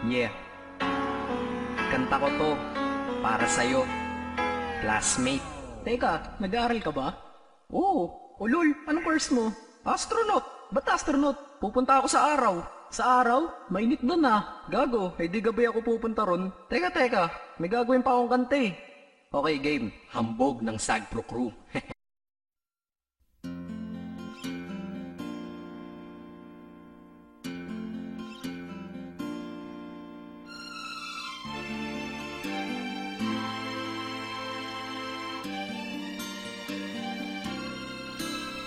Yeah, kanta ko to para sa'yo, classmate. Teka, nag-aaral ka ba? Oo, ulol, anong course mo? Astronaut. Ba't astronaut? Pupunta ako sa araw. Sa araw? Mainit doon ah. Gago, di gabi ako pupunta ron. Teka, may gagawin pa akong kanta eh. Okay, game. Hambog ng Sagpro Crew.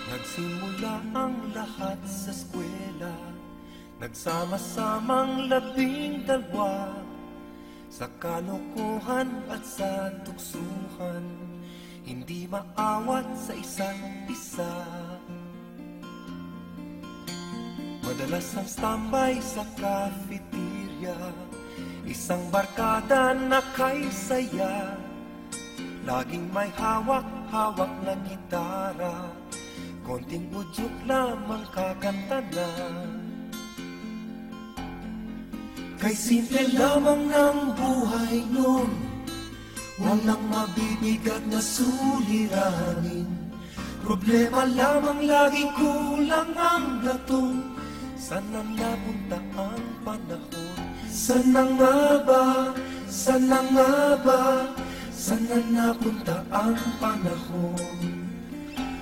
Nagsimula ang lahat sa eskwela, nagsama-samang 12 sa kalokohan at sa tuksuhan, hindi maawat sa isa't isa. Madalas ang standby sa cafeteria, isang barkada na kay saya, laging may hawak-hawak na gitara, konting budyok lamang kakanta na. Kay simple lamang ng buhay nun, walang mabibigat na suliranin. Problema lamang laging kulang ang gatong. Sana napunta ang panahon? Sana nga ba? Sana nga ba? Sana napunta ang panahon?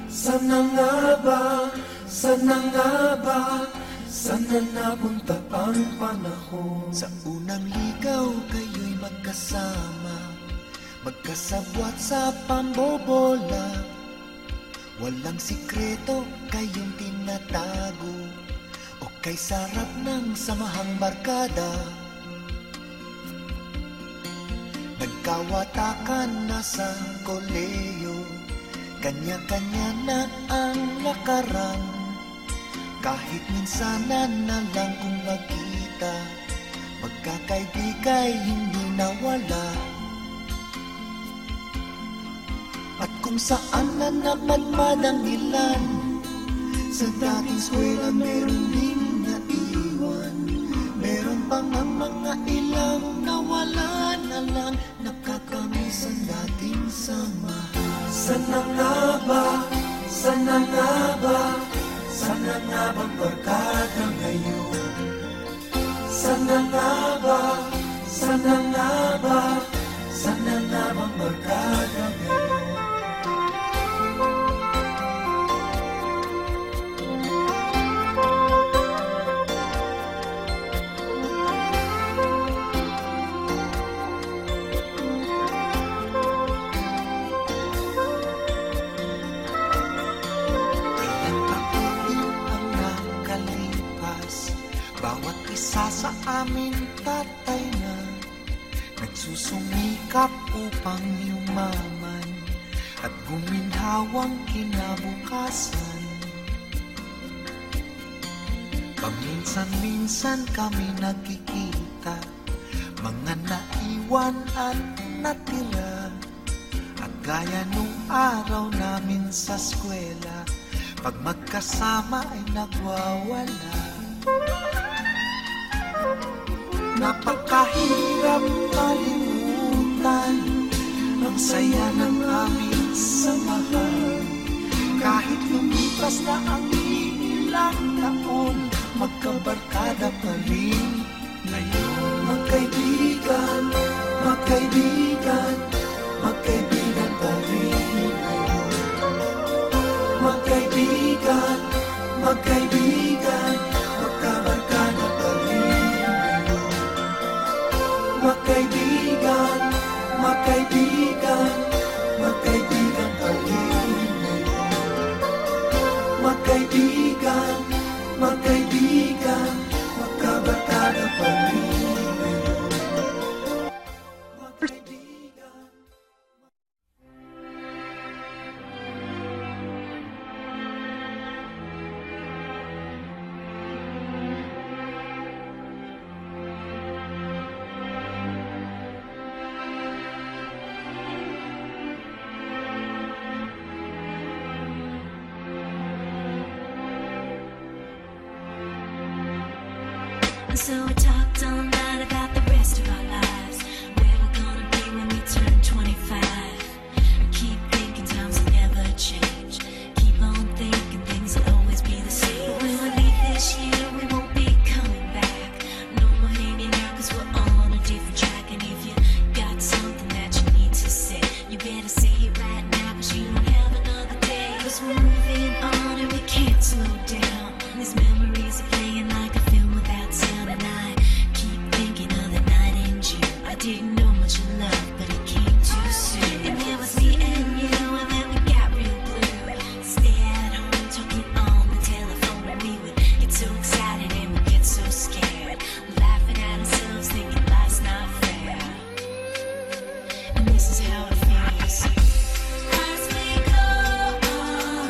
Sana nga ba? Sana nga ba? Sana napunta ang panahon? Sa unang ligaw kayo'y magkasama, magkasabwat sa pambobola. Walang sikreto kayong tinatago, o kay sarap ng samahang barkada. Nagkawatakan na sa koleyo, kanya-kanya na ang lakaran. Kahit minsanan na lang kung magkita, magkakaibigay hindi nawala. At kung saan na napadpad ang ilan, sa dating eskwela meron ding naiwan. Meron pang ang mga ilang nawala na lang, nakakamiss ang dating samahan. Sana nga ba? Sana nga ba? Sana nga bang barkada ngayon? Sana nga ba? Sana nga ba? Sana nga bang barkada ngayon? Bawat isa sa amin tatay na nagsusumikap upang yumaman at guminhawang kinabukasan. Paminsan-minsan kami nagkikita, mga naiwan at natira. At gaya nung araw namin sa eskwela, pag magkasama ay nagwawala. Napakahirap kalimutan ang saya ng aming samahan. Kahit lumipas na ang ilang taon, magkabarkada pa rin ngayon. Magkaibigan, magkaibigan, magkaibigan pa rin ngayon. Magkaibigan, magkaibigan, magkabarkada pa rin. Magkaibigan, magkaibigan, magkaibigan pa rin ngayon. Magkaibigan, magkaibigan, magkabarkada And so we talked all night about the rest of our lives, where we're gonna be when we turn 25. I keep thinking times will never change. Keep on thinking things will always be the same. But when we leave this year, we won't be coming back. No more hanging out, 'cause we're on a different track. And if you got something that you need to say, you better say it right now, 'cause you don't have another day. 'Cause we're moving on and we can't slow down. These memories are playing like a film without sound. And I keep thinking of the night in June. I didn't know much of love, but it came too soon. And it was me and you, and then we got real blue. Stay at home talking on the telephone, and we would get so excited and we'd get so scared, laughing at ourselves, thinking life's not fair. And this is how it feels. As we go on,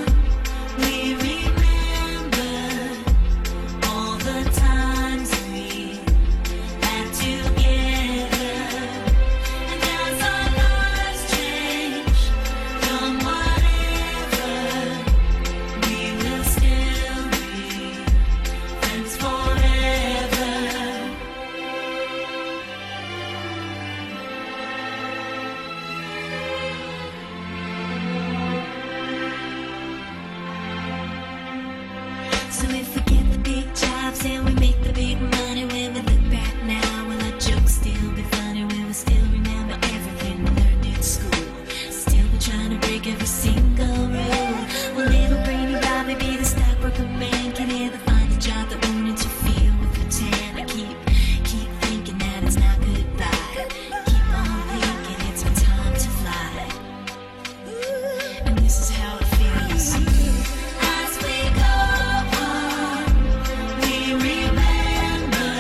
we remember all the times we had together. And as our lives change from whatever, we will still be friends forever. So if we get the big jobs and we make the big money, when we look back now, will our jokes still be funny? Will we still remember everything we learned in school? Still be trying to break every single rule? Will little brainy Bobby be the stockbroker man? Can he ever find a job that won't interfere with the tan? I keep thinking that it's not goodbye. Keep on thinking it's my time to fly. And this is how it feels. As we go on, we remember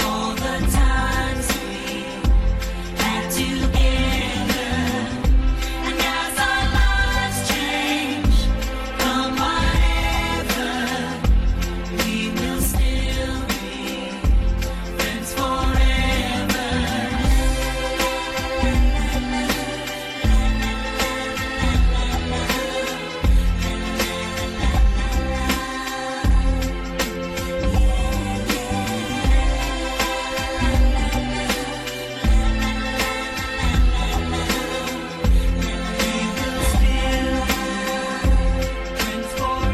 all the times we had together. And as our lives change from whatever, we will still be friends forever. Friends forever.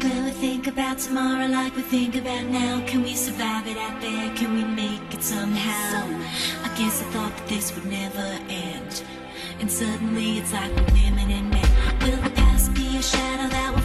When we think about tomorrow like we think about now, can we survive it out there? Can we make it somehow? I guess I thought that this would never end, and suddenly it's like we're women and men. Will the past be a shadow that will